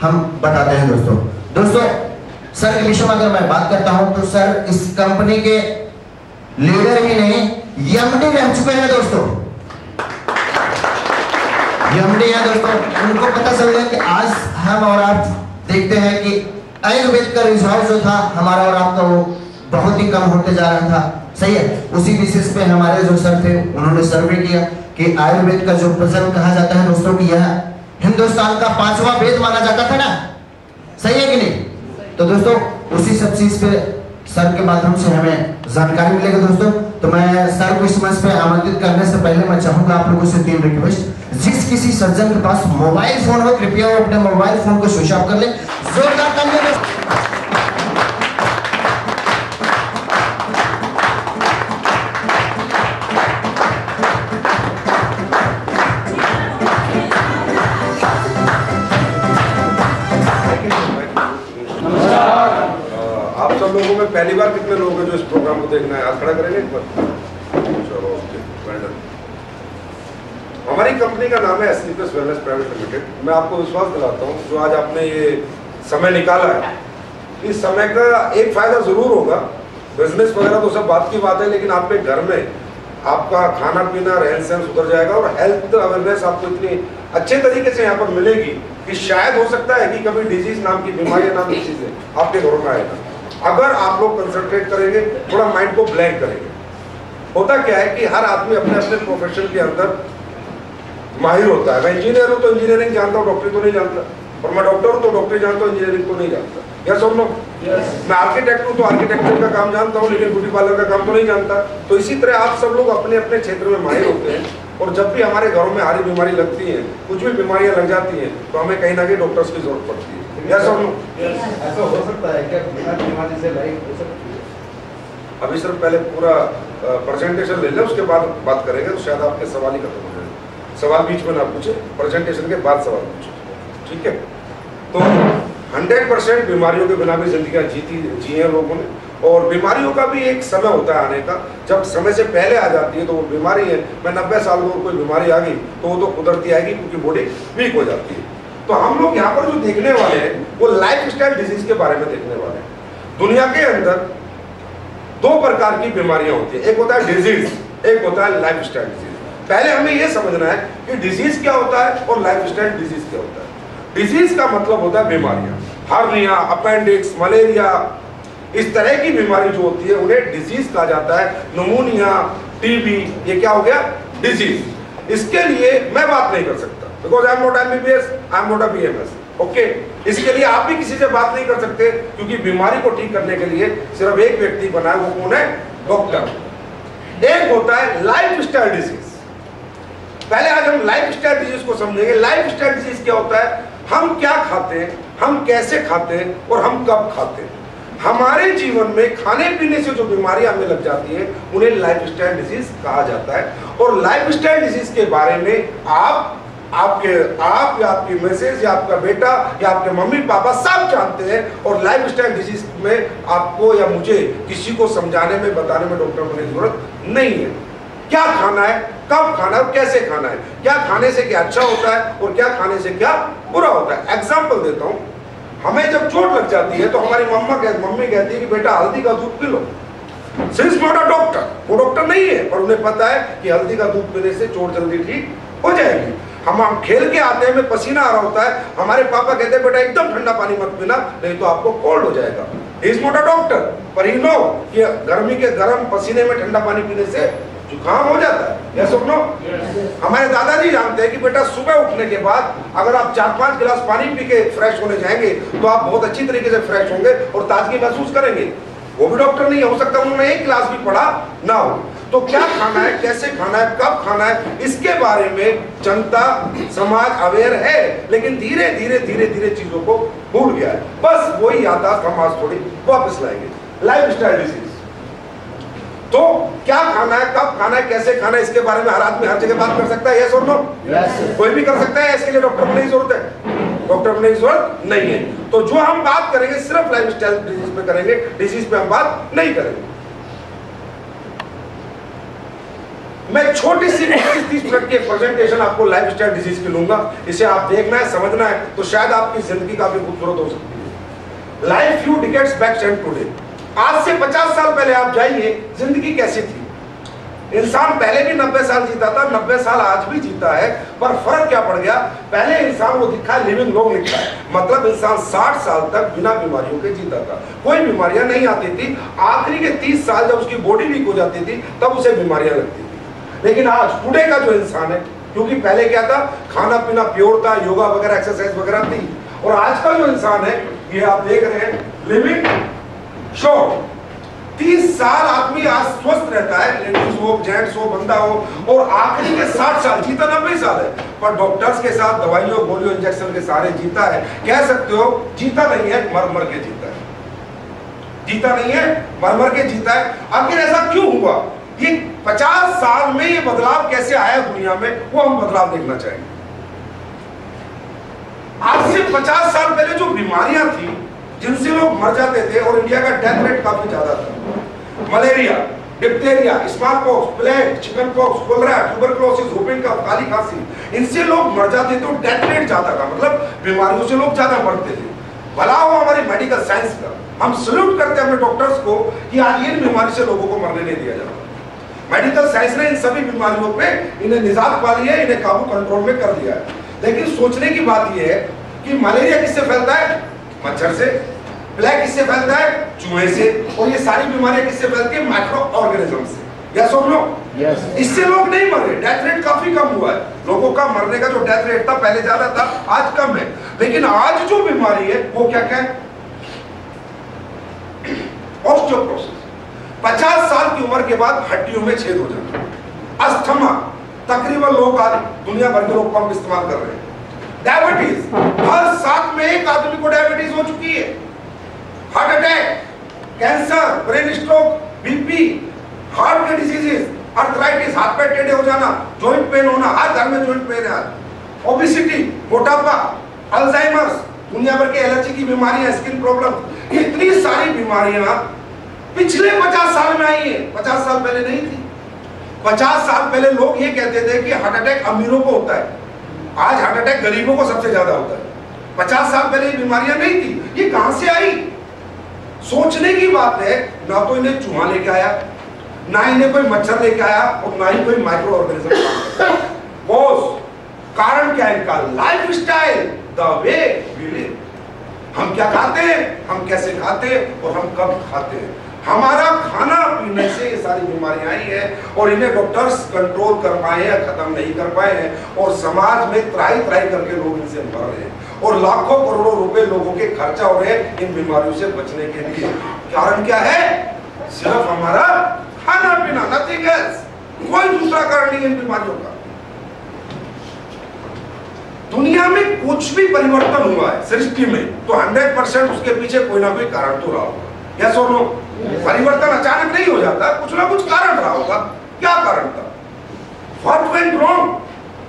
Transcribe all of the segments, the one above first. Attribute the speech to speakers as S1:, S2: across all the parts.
S1: हम बताते हैं दोस्तों सर के विषय में अगर मैं बात करता हूं तो सर इस कंपनी के लीडर ही नहीं एमडी रह चुके हैं दोस्तों। एमडी है दोस्तों, उनको पता चल गया कि आज हम और आप देखते हैं कि आयुर्वेद का रिझाव जो था हमारा और आपका वो बहुत ही कम होते जा रहा था, सही है। उसी बेसिस पे हमारे जो सर थे उन्होंने सर्वे किया कि आयुर्वेद का जो प्रचलन कहा जाता है दोस्तों कि यह हिंदुस्तान का 5वां वेद माना जाता था ना, सही है कि नहीं। तो दोस्तों उसी सब चीज पे सर के माध्यम से हमें जानकारी मिलेगी दोस्तों। तो मैं सर को इस मंच पे आमंत्रित करने से पहले मैं चाहूंगा आप लोगों से 3 रिक्वेस्ट। जिस किसी सज्जन के पास मोबाइल फोन हो कृपया वो अपने मोबाइल फोन को स्विच ऑफ कर ले। जोरदार तालियां।
S2: आप सब लोगों में पहली बार कितने लोग हैं जो इस प्रोग्राम को देखना है? हाथ खड़ा करेंगे एक बार। चलो ओके, वेल डन। हमारी कंपनी का नाम है एससीपीएस वेलनेस प्राइवेट लिमिटेड। मैं आपको विश्वास दिलाता हूँ जो आज आपने ये समय निकाला है, इस समय का एक फायदा जरूर होगा। बिजनेस वगैरह तो सब बात की बात है, लेकिन आपके घर में आपका खाना पीना रहन सहन सुधर जाएगा और हेल्थ अवेयरनेस आपको इतनी अच्छे तरीके से यहाँ पर मिलेगी कि शायद हो सकता है कि कभी डिजीज नाम की बीमारी नाम की चीजें आपके घरों में आएगा। अगर आप लोग कंसंट्रेट करेंगे, थोड़ा माइंड को ब्लैंक करेंगे। होता क्या है कि हर आदमी अपने अपने प्रोफेशन के अंदर माहिर होता है। मैं इंजीनियर हूँ तो इंजीनियरिंग जानता हूँ, डॉक्टरी तो नहीं जानता। और मैं डॉक्टर हूँ तो डॉक्टरी जानता हूँ, इंजीनियरिंग तो नहीं जानता। यस और नो? मैं आर्किटेक्ट हूँ तो आर्किटेक्चर का काम जानता हूँ, लेकिन ब्यूटी पार्लर का काम तो नहीं जानता। तो इसी तरह आप सब लोग अपने अपने क्षेत्र में माहिर होते हैं। और जब भी हमारे घरों में हारी बीमारी लगती है, कुछ भी बीमारियां लग जाती हैं, तो हमें कहीं ना कहीं डॉक्टर्स की जरूरत पड़ती है। यस और नो?
S3: ऐसा हो सकता है क्या बिना बीमारी से लाइफ हो सकती है?
S2: अभी सिर्फ पहले पूरा प्रेजेंटेशन ले लें, उसके बाद बात करेंगे, तो शायद आपके सवाल ही खत्म हो जाए। सवाल बीच में ना पूछे, प्रेजेंटेशन के बाद सवाल पूछे, ठीक है? तो 100% बीमारियों के बिना भी जिंदगी जी है लोगों ने। और बीमारियों का भी एक समय होता है आने का। जब समय से पहले आ जाती है तो वो बीमारी है। मैं 90 साल में कोई बीमारी आ गई तो वो तो कुदरती आएगी, क्योंकि बॉडी वीक हो जाती है। तो हम लोग यहाँ पर जो देखने वाले हैं वो लाइफ स्टाइल डिजीज के बारे में देखने वाले हैं। दुनिया के अंदर 2 प्रकार की बीमारियां होती है, एक होता है डिजीज, एक होता है लाइफ स्टाइल डिजीज। पहले हमें यह समझना है कि डिजीज क्या होता है और लाइफ स्टाइल डिजीज क्या होता है। डिजीज का मतलब होता है बीमारियां, हार्निया, अपेंडिक्स, मलेरिया, इस तरह की बीमारी जो होती है उन्हें डिजीज कहा जाता है। निमोनिया, टीबी, ये क्या हो गया? डिजीज। इसके लिए मैं बात नहीं कर सकता, because I am not MBBS, I am not a BMS, okay. इसके लिए आप भी किसी से बात नहीं कर सकते, क्योंकि बीमारी को ठीक करने के लिए सिर्फ एक व्यक्ति बना है, वो कौन है? डॉक्टर। एक होता है लाइफ स्टाइल डिजीज। पहले आज हम लाइफ स्टाइल डिजीज को समझेंगे। लाइफ स्टाइल डिजीज क्या होता है? हम क्या खाते हैं, हम कैसे खाते हैं और हम कब खाते हैं। हमारे जीवन में खाने पीने से जो बीमारियां हमें लग जाती है उन्हें लाइफ स्टाइल डिजीज कहा जाता है। और लाइफ स्टाइल डिजीज के बारे में आप या आपकी मिसेज या आपका बेटा या आपके मम्मी पापा सब जानते हैं। और लाइफ स्टाइल डिजीज में आपको या मुझे किसी को समझाने में, बताने में डॉक्टर बनने की जरूरत नहीं है। क्या खाना है, कब खाना है और कैसे खाना है, क्या खाने से क्या अच्छा होता है और क्या खाने से क्या बुरा होता है। एग्जाम्पल देता हूं, हमें जब चोट लग जाती है तो हमारी मम्मी कहती है कि बेटा हल्दी का दूध P low. Since not a doctor, वो डॉक्टर नहीं है, पर उन्हें पता है कि हल्दी का दूध पीने से चोट जल्दी ठीक हो जाएगी। हम खेल के आते हैं, हमें पसीना आ रहा होता है, हमारे पापा कहते हैं बेटा एकदम ठंडा पानी मत पीना, नहीं तो आपको कोल्ड हो जाएगा। He is not a doctor, पर ही नो कि गर्मी के गर्म पसीने में ठंडा पानी पीने से जुकाम हो जाता है। यस और नो? हमारे दादाजी जानते हैं कि बेटा सुबह उठने के बाद अगर आप 4-5 गिलास पानी पी के फ्रेश होने जाएंगे तो आप बहुत अच्छी तरीके से फ्रेश होंगे और ताजगी महसूस करेंगे। वो भी डॉक्टर नहीं, हो सकता उन्होंने 1 क्लास भी पढ़ा ना हो। तो क्या खाना है, कैसे खाना है, कब खाना है, इसके बारे में जनता समाज अवेयर है, लेकिन धीरे धीरे चीजों को भूल गया है। बस वही याददाश्त हम आज थोड़ी वापस लाएंगे। लाइफ स्टाइल डिजीज, तो क्या खाना है, कब खाना है, कैसे खाना है, इसके बारे में हर आदमी हर जगह बात कर सकता है। यस और नो? कोई भी कर सकता है। इसके लिए डॉक्टर बनने की जरूरत है? डॉक्टर बनने की जरूरत नहीं है। तो जो हम बात करेंगे सिर्फ लाइफ स्टाइल डिजीज पे करेंगे, डिजीज पे हम बात नहीं करेंगे। मैं छोटी सी 25-30 मिनट की प्रेजेंटेशन आपको लाइफस्टाइल डिजीज की लूंगा, इसे आप देखना है, समझना है, तो शायद आपकी जिंदगी काफी खूबसूरत हो सकती है। Life few decades back and today, आज से 50 साल पहले आप जाइए, जिंदगी कैसी थी? इंसान पहले भी 90 साल जीता था, 90 साल आज भी जीता है, पर फर्क क्या पड़ गया? पहले इंसान वो दिखा है, लिविंग लॉन्ग लिखा है, मतलब इंसान 60 साल तक बिना बीमारियों के जीता था, कोई बीमारियां नहीं आती थी। आखिरी के 30 साल जब उसकी बॉडी वीक हो जाती थी तब उसे बीमारियां लगती थी। लेकिन आज टुडे का जो इंसान है, क्योंकि पहले क्या था, खाना पीना प्योर था, योगा वगैरह एक्सरसाइज वगैरह थी, और आज का जो इंसान है, ये आप देख रहे हैं, लिविंग शॉर्ट। 30 साल आदमी आज स्वस्थ रहता है, लेडीज हो, जेंट्स हो, बंदा हो, और आखिरी के 60 साल जीता 90 साल है, पर डॉक्टर्स के साथ दवाइयों, गोलियों, इंजेक्शन के सहारे जीता है। कह सकते हो जीता नहीं है, मर मर के जीता है, जीता नहीं है, मर मर के जीता है। आखिर ऐसा क्यों हुआ? ये 50 साल में ये बदलाव कैसे आया दुनिया में, वो हम बदलाव देखना चाहेंगे। आज से 50 साल पहले जो बीमारियां थी जिनसे लोग मर जाते थे, और इंडिया का डेथ रेट काफी ज्यादा था, malaria, diphtheria, smallpox, plague, chicken pox, cholera, tuberculosis, whooping cough, काली खांसी, इनसे लोग मर जाते थे, तो डेथ रेट ज्यादा था, मतलब बीमारियों से लोग ज्यादा मरते थे। भला हो हमारी मेडिकल साइंस का, हम सल्यूट करते हैं अपने डॉक्टर्स को कि आज इन बीमारी से लोगों को मरने नहीं दिया जाता। मेडिकल साइंस ने इन सभी बीमारियों पे इन्हें निजात पा लिया है, इन्हें काबू कंट्रोल में कर दिया है। लेकिन सोचने की बात यह है कि मलेरिया किससे फैलता है? मच्छर से। प्लेग किससे फैलता है? चूहे से। और ये सारी बीमारियां किससे फैलती है? माइक्रो ऑर्गेनिज्म से। यस और नो? यस। इससे लोग नहीं मरे, डेथ रेट काफी कम हुआ है। लोगों का मरने का जो डेथ रेट था पहले ज्यादा था, आज कम है। लेकिन आज जो बीमारी है वो क्या क्या है? ऑस्टियोपोरोसिस। 50 साल की उम्र के बाद हड्डियों में छेद हो जाता। अस्थमा, तकरीबन लोग आज दुनिया भर के लोग पंप इस्तेमाल कर रहे हैं। डायबिटीज, हर 7 में एक आदमी को डायबिटीज हो चुकी है। Heart attack, cancer, brain stroke, BP, heart के डिजीजेस, आर्थराइटिस, हाथ पैर टेढ़े हो जाना, जॉइंट पेन होना, हर घर में जॉइंट पेन है। ओबेसिटी, मोटापा, अल्जाइमर्स, दुनिया भर के एलर्जी की बीमारियां, स्किन प्रॉब्लम, इतनी सारी बीमारियां पिछले 50 साल में आई है, 50 साल पहले नहीं थी। 50 साल पहले लोग ये कहते थे कि हार्ट अटैक अमीरों को होता है, आज हार्ट अटैक गरीबों को सबसे ज्यादा होता है। 50 साल पहले ये बीमारियां नहीं थी, ये कहां से आई? सोचने की बात है, ना तो इन्हें चूहा लेके आया, ना इन्हें कोई मच्छर लेके आया, और ना ही कोई माइक्रो ऑर्गेनिज्म। कारण क्या है इनका? Life style, the way we live. हम क्या खाते हैं, हम कैसे खाते हैं, और हम कब खाते हैं, हमारा खाना पीने से ये सारी बीमारियां आई है, और इन्हें डॉक्टर्स कंट्रोल कर पाए हैं, खत्म नहीं कर पाए हैं, और समाज में त्राही करके लोग इनसे मर रहे हैं, और लाखों करोड़ों रुपए लोगों के खर्चा हो रहे हैं इन बीमारियों से बचने के लिए। कारण क्या है? सिर्फ हमारा खाना पीना, नथिंग एल्स। कोई दूसरा कारण नहीं है इन बीमारियों का। दुनिया में कुछ भी परिवर्तन हुआ है सृष्टि में, तो 100% उसके पीछे कोई ना कोई कारण तो रहा होगा। यस और नो? परिवर्तन अचानक नहीं हो जाता, कुछ ना कुछ कारण रहा होगा। क्या कारण था? What went wrong?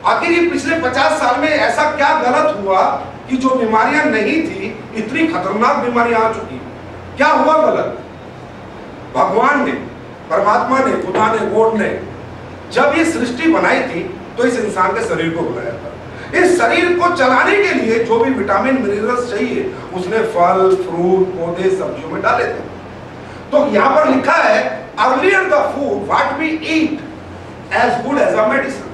S2: आखिर ये पिछले 50 साल में ऐसा क्या गलत हुआ कि जो बीमारियां नहीं थी, इतनी खतरनाक बीमारियां आ चुकी? क्या हुआ गलत? भगवान ने, परमात्मा ने, खुदा ने, गॉड ने जब ये सृष्टि बनाई थी तो इस इंसान के शरीर को बनाया था। इस शरीर को चलाने के लिए जो भी विटामिन मिनरल्स चाहिए उसने फल, फ्रूट, पौधे, सब्जियों में डाले थे। तो यहां पर लिखा है, earlier the food what we eat as good as a medicine.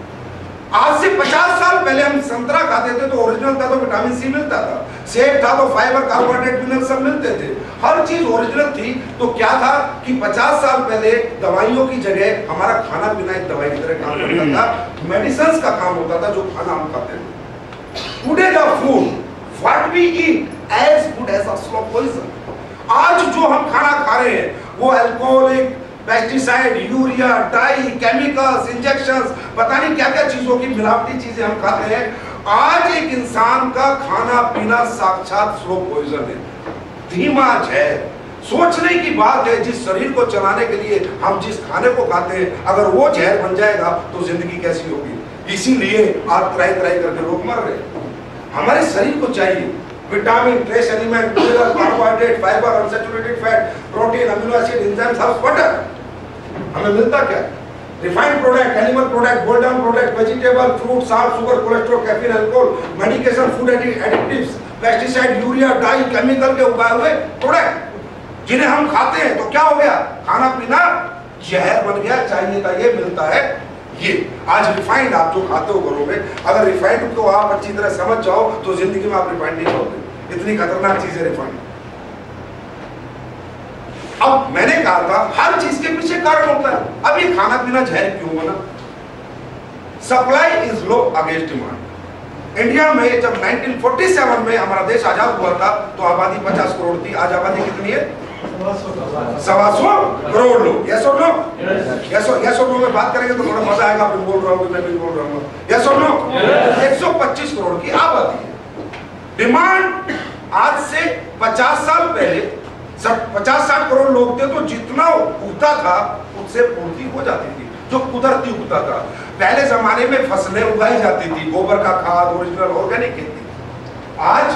S2: आज से 50 साल पहले हम संतरा खाते थे तो ओरिजिनल था, तो विटामिन सी मिलता था, सेब था तो फाइबर, कार्बोहाइड्रेट, मिनरल सब मिलते थे, हर चीज ओरिजिनल थी। तो क्या था कि 50 साल पहले दवाइयों की जगह हमारा खाना पीना एक दवाई की तरह काम करता था, मेडिसिन का काम होता था जो खाना हम खाते थे। Today the food what we eat as good as a slow poison. आज जो हम खाना खा रहे हैं वो alcoholic, pesticide, urea, dye, chemicals, injections, पता नहीं क्या क्या चीजों की मिलावटी चीजें हम खाते हैं। आज एक इंसान का खाना पीना साक्षात स्लो पॉइजन है, धीमा जहर। सोचने की बात है, जिस शरीर को चलाने के लिए हम जिस खाने को खाते हैं, अगर वो जहर बन जाएगा तो जिंदगी कैसी होगी? इसीलिए आज त्राही करके लोग मर रहे हैं। हमारे शरीर को चाहिए vitamin, trace element, mineral, carbohydrate, fibre, unsaturated fat, protein, amino acid, enzymes, herbs, butter. हमें मिलता क्या? Refined product, animal product, boiled product, vegetable, fruit, salt, sugar, cholesterol, caffeine, alcohol, medication, food additives, pesticide, urea, dye, chemical के उगाए हुए product जिन्हें हम खाते हैं, तो क्या हो गया? खाना पीना जहर बन गया। चाहिए था ये, मिलता है ये। आज रिफाइंड आप जो खाते हो घरों में, अगर रिफाइंड को आप अच्छी तरह समझ जाओ तो जिंदगी में आप रिफाइंड नहीं खाओगे। इतनी खतरनाक चीज है रिफाइंड। अब मैंने कहा था हर चीज के पीछे कारण होता है। अब ये खाना पीना जहर क्यों बना? Supply is low against demand. India में जब 1947 में हमारा देश आजाद हुआ था तो आबादी 50 करोड़ थी। आज आबादी कितनी है? 125 करोड़ लोग। यस और नो? यस और नो में बात करेंगे तो थोड़ा मजा आएगा। आप बोल रहा हूँ, मैं भी बोल रहा हूँ। यस और नो? 125 करोड़ की आबादी है। डिमांड आज से 50 साल पहले 50-60 करोड़ लोग थे तो जितना उगता था उससे पूर्ति हो जाती थी, जो कुदरती उगता था। पहले जमाने में फसलें उगाई जाती थी, गोबर का खाद, ओरिजिनल ऑर्गेनिक खेती। आज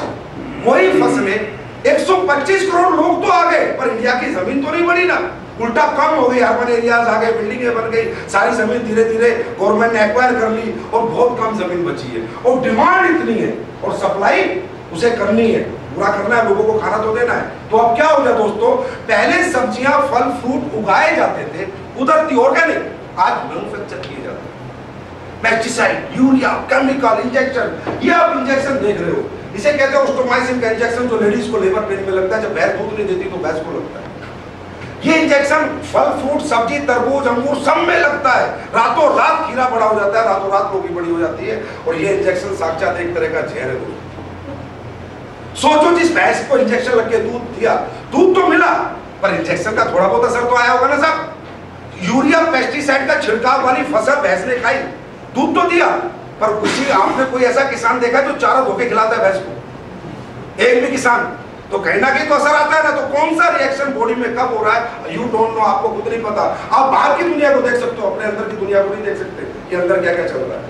S2: वही फसलें 125 करोड़ लोग तो आ गए पर इंडिया की जमीन तो नहीं बढ़ी ना, उल्टा कम हो गई। अर्बन एरियाज आ गए, बिल्डिंगें बन गई, सारी जमीन धीरे धीरे गवर्नमेंट ने एक्वायर कर ली और बहुत कम जमीन बची है। और डिमांड इतनी है और सप्लाई उसे करनी है, पूरा करना है, लोगों को खाना तो देना है। तो अब क्या हो गया दोस्तों? पहले सब्जियां, फल, फ्रूट उगाए जाते थे कुदरती ऑर्गेनिक, आज मैन्युफैक्चर किए जाते हैं। Pesticide, urea, chemical, injection. ये आप इंजेक्शन देख रहे हो, इसे कहते हैं ओस्टोमाइसिन का इंजेक्शन, जो लेडीज को लेबर पेन में लगता है। जब भैंस दूध नहीं देती तो भैंस को लगता है। ये इंजेक्शन फल, फ्रूट, सब्जी, तरबूज, अंगूर सब में लगता है। रातों रात खीरा बड़ा हो जाता है, रातों रात लोकी बड़ी हो जाती है। और ये इंजेक्शन साक्षात एक तरह का जहर है। सोचो जिस भैंस को इंजेक्शन लग के दूध दिया, दूध तो मिला पर इंजेक्शन का थोड़ा बहुत असर तो आया होगा ना साहब। यूरिया, पेस्टिसाइड का छिड़काव वाली फसल भैंस ने खाई, दूध तो दिया पर उसी आपने कोई ऐसा किसान देखा जो चारा धोके खिलाता है भैंस को? एक भी किसान? तो कहीं ना कहीं तो असर आता है ना। तो कौन सा रिएक्शन बॉडी में कब हो रहा है यू डोंट नो, आपको खुद नहीं पता। आप बाहर की दुनिया को देख सकते हो, अपने अंदर की दुनिया को नहीं देख सकते कि अंदर क्या क्या चल रहा है,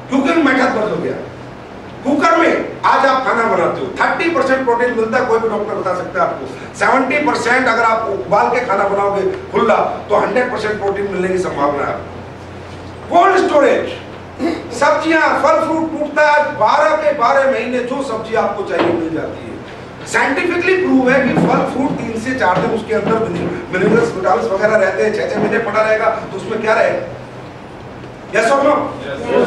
S2: क्योंकि मेथड बदल गया। कुकर में आज आप खाना बनाते हो, 30% प्रोटीन मिलता है, कोई भी डॉक्टर बता सकता है आपको। 70% अगर आप उबाल के खाना बनाओगे खुला तो 100% प्रोटीन मिलने की संभावना है। कोल्ड स्टोरेज, सब्जियां, फल, फ्रूट टूटता है, 12 के 12 महीने जो सब्जी आपको चाहिए मिल जाती है। साइंटिफिकली प्रूव है कि फल, फ्रूट 3 से 4 दिन उसके अंदर मिनरल्स, विटामिन्स वगैरह रहते हैं। 6-6 महीने पड़ा रहेगा तो उसमें क्या रहेगा? यस और नो?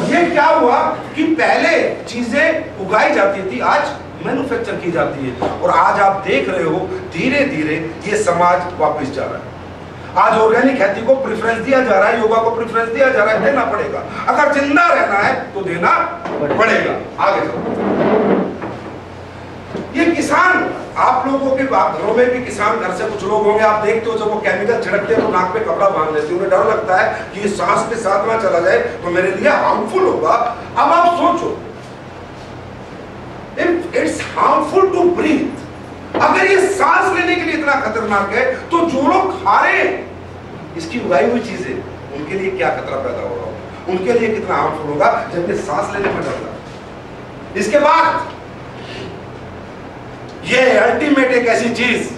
S2: ये क्या हुआ कि पहले चीजें उगाई जाती थी, आज मैन्युफैक्चर की जाती है। और आज आप देख रहे हो धीरे धीरे ये समाज वापस जा रहा है। आज ऑर्गेनिक खेती को प्रेफरेंस दिया जा रहा है, योगा को प्रेफरेंस दिया जा रहा है। देना पड़ेगा, अगर जिंदा रहना है तो देना पड़ेगा। आगे चलो, ये किसान, आप लोगों के घरों में भी किसान, घर से कुछ लोग होंगे, आप देखते हो जब वो केमिकल छिड़कते हैं तो नाक पे कपड़ा बांध लेते हैं। उन्हें डर लगता है कि ये सांस के साथ ना चला जाए तो मेरे लिए हार्मफुल होगा। अब आप सोचो, इट्स हार्मफुल टू ब्रीथ। अगर ये सांस लेने के लिए इतना खतरनाक है तो जो लोग खा रहे हैं इसकी उगाई हुई चीजें, उनके लिए क्या खतरा पैदा हो रहा होगा, उनके लिए कितना हार्मफुल होगा जब ये सांस लेने में डर लगा। इसके बाद ये अल्टीमेट एक ऐसी चीज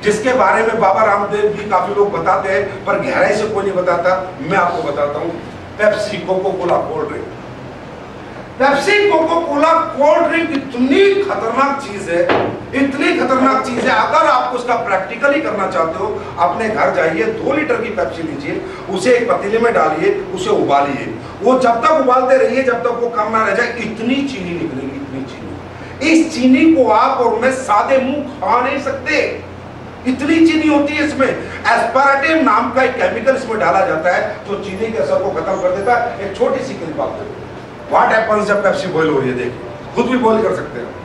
S2: जिसके बारे में बाबा रामदेव भी काफी लोग बताते हैं पर गहराई से कोई नहीं बताता, मैं आपको बताता हूं। Pepsi Coca Cola cold drink. Pepsi Coca Cola cold drink इतनी खतरनाक चीज है, इतनी खतरनाक चीज है। अगर आपको उसका प्रैक्टिकली करना चाहते हो, अपने घर जाइए, 2 लीटर की पेप्सी लीजिए, उसे एक पतीले में डालिए, उसे उबालिए। वो जब तक उबालते रहिए जब तक वो कम ना रह जाए, इतनी चीनी निकलेगी, इतनी चीनी। इस चीनी को आप और मैं सादे मुंह खा नहीं सकते, इतनी चीनी होती है इसमें। एस्पार्टेम नाम का एक केमिकल इसमें डाला जाता है जो चीनी के असर को खत्म कर देता है। एक छोटी सी क्लिप आपको, व्हाट हैपेंस जब पेप्सी बॉईल हो रही है, देखिए, खुद भी बॉईल कर सकते हैं।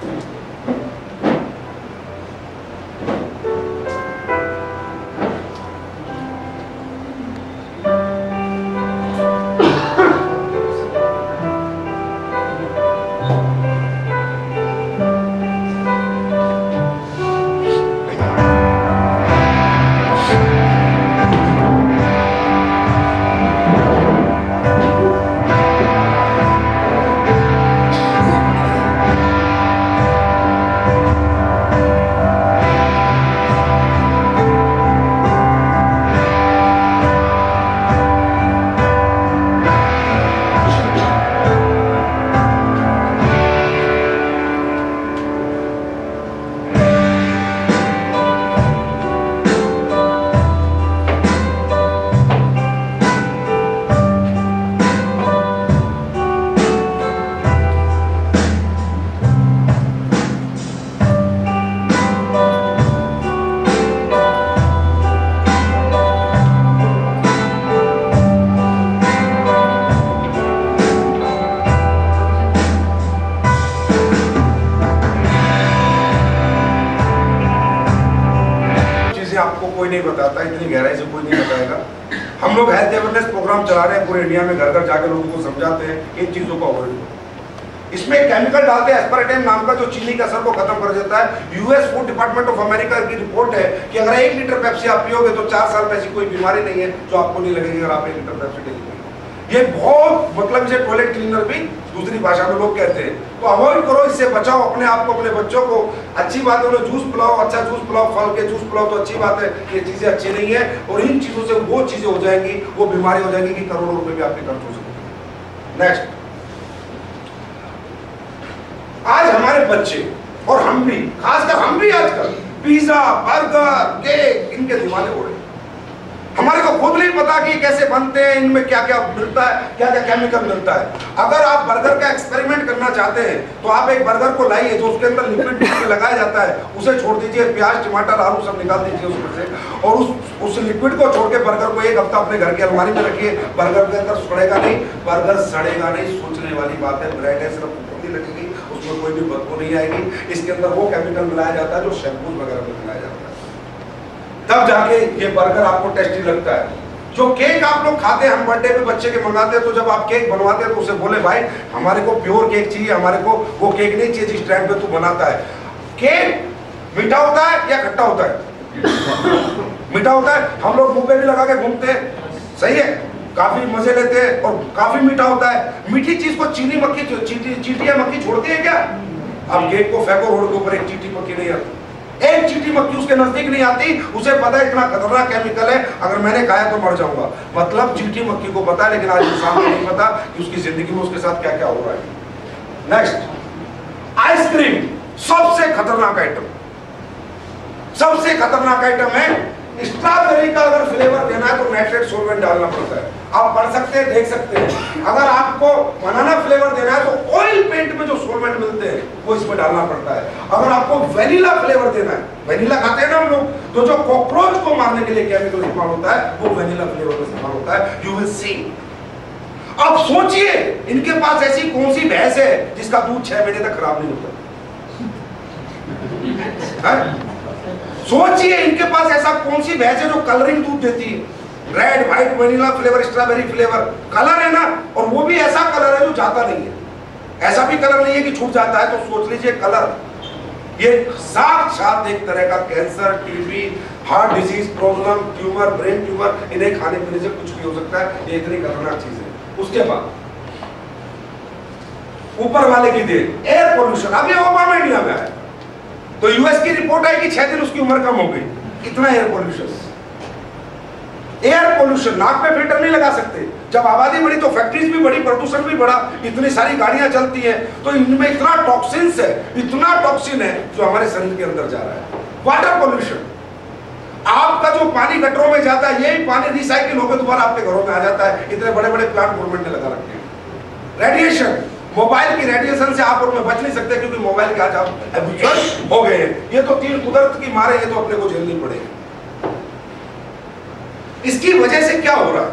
S2: नहीं बताता, इतनी गहराई से कोई नहीं बताएगा। हम लोग हेल्थ अवेयरनेस प्रोग्राम चला रहे हैं पूरे इंडिया में, घर घर जाकर लोगों को समझाते हैं इन चीजों को अवॉइड करो। इसमें केमिकल डालते हैं एस्पार्टेम नाम का, जो चीनी का असर को खत्म कर देता है। US food department of America की रिपोर्ट है कि अगर 1 लीटर पेप्सी आप पियोगे तो 4 साल में ऐसी कोई बीमारी नहीं है जो आपको नहीं लगेगी अगर आप 1 लीटर पेप्सी डेली पियोगे। ये बहुत, मतलब इसे टॉयलेट क्लीनर भी दूसरी भाषा में लोग कहते हैं। तो अवॉइड करो, इससे बचाओ अपने आप को, अपने बच्चों को। अच्छी बात है उन्हें जूस पिलाओ, अच्छा जूस पिलाओ, फल के जूस पिलाओ तो अच्छी बात है। ये चीजें अच्छी नहीं है और इन चीजों से वो चीजें हो जाएंगी, वो बीमारी हो जाएगी कि करोड़ों रुपए भी आपके खर्च हो सकते। नेक्स्ट, आज हमारे बच्चे और हम भी, खासकर हम भी आजकल पिज्जा, बर्गर, केक, इनके दीवाने हो रहे हैं। हमारे को खुद नहीं पता कि कैसे बनते हैं, इनमें क्या क्या मिलता है, क्या क्या केमिकल मिलता है। अगर आप बर्गर का एक्सपेरिमेंट करना चाहते हैं तो आप एक बर्गर को लाइए जो उसके अंदर लिक्विड लगाया जाता है, उसे छोड़ दीजिए, प्याज, टमाटर, आलू सब निकाल दीजिए उसमें से, और उस लिक्विड को छोड़ के बर्गर को 1 हफ्ता अपने घर की अलमारी में रखिए। बर्गर के अंदर सड़ेगा नहीं, बर्गर सड़ेगा नहीं। सोचने वाली बात है, ब्रेड है, सिर्फ लगेगी, उसमें कोई भी बदबू नहीं आएगी। इसके अंदर वो केमिकल मिलाया जाता है जो शैम्पूज वगैरह में मिलाया जाता है, तब जाके ये बर्गर आपको टेस्टी लगता है। जो केक आप लोग खाते हैं, हम बर्थडे पे बच्चे के मंगाते हैं, तो जब आप केक बनवाते हैं तो उसे बोले भाई हमारे को प्योर केक चाहिए, हमारे को वो केक नहीं चाहिए जिस टाइम पे तू बनाता है। केक मीठा होता है या खट्टा होता है? मीठा होता है। हम लोग मुंह पे भी लगा के घूमते हैं, सही है, काफी मजे लेते हैं और काफी मीठा होता है। मीठी चीज को चीनी मक्खी, चींटियां मक्खी छोड़ती है क्या? अब केक को फेंको रोड के ऊपर, एक चींटी मक्खी नहीं आती, एक चींटी मक्खी उसके नजदीक नहीं आती। उसे पता है इतना खतरनाक केमिकल है, अगर मैंने खाया तो मर जाऊंगा। मतलब चींटी मक्खी को पता है, लेकिन आज इंसान को नहीं पता कि उसकी जिंदगी में उसके साथ क्या क्या हो रहा है। नेक्स्ट, आइसक्रीम सबसे खतरनाक आइटम, सबसे खतरनाक आइटम है। स्ट्रॉबेरी का अगर फ्लेवर देना है तो नाइट्रेट सॉल्वेंट डालना पड़ता है। आप पढ़ सकते हैं, देख सकते हैं। अगर आपको बनाना फ्लेवर देना है तो ऑयल पेंट में जो सॉल्वेंट मिलते हैं वो इसमें डालना पड़ता है। अगर आपको वेनिला फ्लेवर देना है, वेनिला खाते हैं ना हम लोग, तो जो कॉकरोच को मारने के लिए केमिकल इस्तेमाल होता है वो वेनिला फ्लेवर में इस्तेमाल होता है। You will see. अब सोचिए इनके पास ऐसी कौन सी भैंस है जिसका दूध 6 महीने तक खराब नहीं होता? सोचिए इनके पास ऐसा कौन सी भैंस है जो कलरिंग दूध देती है, red, white, vanilla flavour, strawberry flavour, colour है ना, और वो भी ऐसा कलर है जो जाता नहीं है। ऐसा भी कलर नहीं है कि छूट जाता है। तो सोच लीजिए कलर, ये साक्षात एक तरह का cancer, TB, heart disease problem, tumour, brain tumour, इन्हें खाने पीने से कुछ भी हो सकता है। ये इतनी खतरनाक चीज है। उसके बाद ऊपर वाले की देन, एयर पोल्यूशन। अभी ओबामा इंडिया में आया तो यूएस की रिपोर्ट आई कि 6 दिन उसकी उम्र कम हो गई। इतना एयर पोल्यूशन, एयर पोल्यूशन, नाक पे फिल्टर नहीं लगा सकते। जब आबादी बढ़ी तो फैक्ट्रीज भी बढ़ी, प्रदूषण भी बढ़ा, इतनी सारी गाड़ियां चलती हैं, तो इनमें इतना टॉक्सिन्स है, इतना टॉक्सिन है जो हमारे शरीर के अंदर जा रहा है। वाटर पोल्यूशन, आपका जो पानी गटरों में जाता है यही पानी रिसाइकिल होकर दोबारा आपके घरों में आ जाता है। इतने बड़े बड़े प्लांट गवर्नमेंट ने लगा रखे हैं। रेडिएशन, मोबाइल की रेडिएशन से आप और मैं बच नहीं सकते क्योंकि मोबाइल के आज आप हैबिचुअल हो गए हैं। ये तो तीन कुदरत की मारे, ये तो अपने को झेलनी पड़ेगी। इसकी वजह से क्या हो रहा है,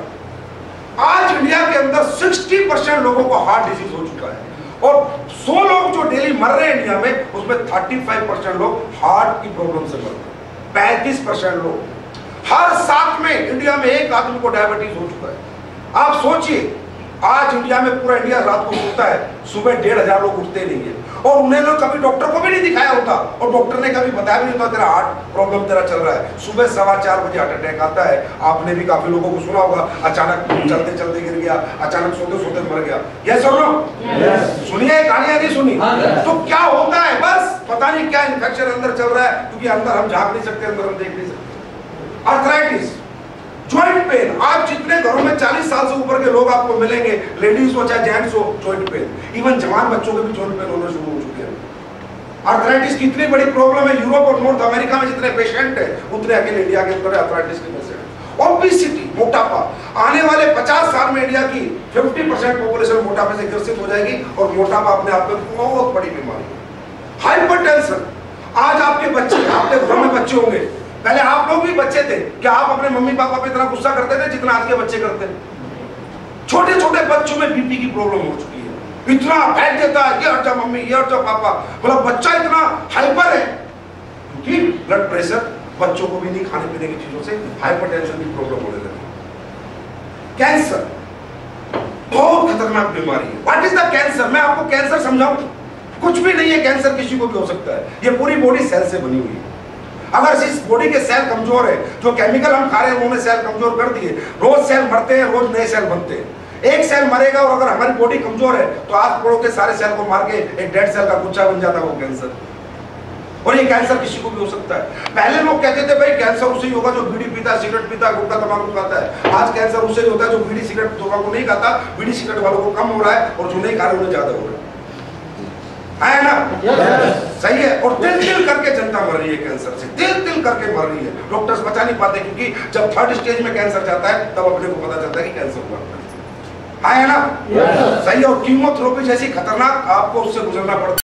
S2: आज इंडिया के अंदर 60% लोगों को हार्ट डिजीज हो चुका है और 100 लोग जो डेली मर रहे हैं इंडिया में, उसमें 35% लोग हार्ट की प्रॉब्लम से मर रहे हैं। 35% लोग, हर 7 में इंडिया में एक आदमी को डायबिटीज हो चुका है। आप सोचिए, आज इंडिया में पूरा इंडिया रात को सोता है, सुबह 1,500 लोग उठते नहीं है और उन्हें लोग कभी डॉक्टर को भी नहीं दिखाया होता और डॉक्टर ने कभी बताया भी नहीं होता तेरा हार्ट प्रॉब्लम तेरा चल रहा है। सुबह 4:15 बजे हार्ट अटैक आता है। आपने भी काफी लोगों को सुना होगा, अचानक चलते चलते गिर गया, अचानक सोते सोते मर गया। यस और नो? सुनिए, कहानियां नहीं सुनी। तो क्या होता है, बस पता नहीं क्या इन्फेक्शन अंदर चल रहा है, क्योंकि अंदर हम झांक नहीं सकते, अंदर हम देख नहीं सकते। आर्थराइटिस, जॉइंट पेन, आज जितने घरों में 40 साल से ऊपर के लोग आपको मिलेंगे, लेडीज हो चाहे जेंट्स हो, जॉइंट पेन। इवन जवान बच्चों के भी जॉइंट पेन होना शुरू हो चुके हैं। आर्थराइटिस की इतनी बड़ी प्रॉब्लम है, यूरोप और नॉर्थ अमेरिका में जितने पेशेंट है उतने अकेले इंडिया के अंदर आर्थराइटिस के पेशेंट। ओबेसिटी, मोटापा, आने वाले 50 साल में इंडिया की 50% पॉपुलेशन मोटापे से ग्रसित हो जाएगी और मोटापा अपने आप में बहुत बड़ी बीमारी है। हाइपरटेंशन, आज आपके बच्चे, आपके घरों में बच्चे होंगे, पहले आप लोग भी बच्चे थे, क्या आप अपने मम्मी पापा पे इतना गुस्सा करते थे जितना आज के बच्चे करते हैं? छोटे छोटे बच्चों में बीपी की प्रॉब्लम हो चुकी है, इतना फेंक देता है, ये हट जा मम्मी, ये हट जा पापा, मतलब बच्चा इतना हाइपर है क्योंकि ब्लड प्रेशर बच्चों को भी नहीं, खाने पीने की चीजों से हाइपरटेंशन की प्रॉब्लम होने लगी। कैंसर बहुत खतरनाक बीमारी है। What is the cancer? मैं आपको कैंसर समझाऊं? कुछ भी नहीं है, कैंसर किसी को भी हो सकता है। ये पूरी बॉडी सेल से बनी हुई है। अगर इस बॉडी के सेल कमजोर है, जो केमिकल हम खा रहे हैं उन्होंने सेल कमजोर कर दिए, रोज सेल मरते हैं, रोज नए सेल बनते हैं। एक सेल मरेगा और अगर हमारी बॉडी कमजोर है तो आस पड़ोस के सारे सेल को मार के एक डेड सेल का गुच्छा बन जाता है वो कैंसर। और ये कैंसर किसी को भी हो सकता है। पहले लोग कहते थे भाई कैंसर उसे ही होगा जो बीड़ी पीता, सिगरेट पीता, गुटखा तंबाकू खाता है। आज कैंसर उसे ही होता है जो बीड़ी सिगरेट तंबाकू नहीं खाता। बीड़ी सिगरेट वालों को कम हो रहा है और जो नहीं खा रहे उन्हें ज्यादा हो रहा है ना? सही है। और तिल तिल करके जनता मर रही है कैंसर से, तिल तिल करके मर रही है। डॉक्टर्स बचा नहीं पाते क्योंकि जब थर्ड स्टेज में कैंसर जाता है तब अपने को पता चलता है कि कैंसर हुआ है ना? सही है। और कीमोथेरेपी जैसी खतरनाक आपको उससे गुजरना पड़ता है।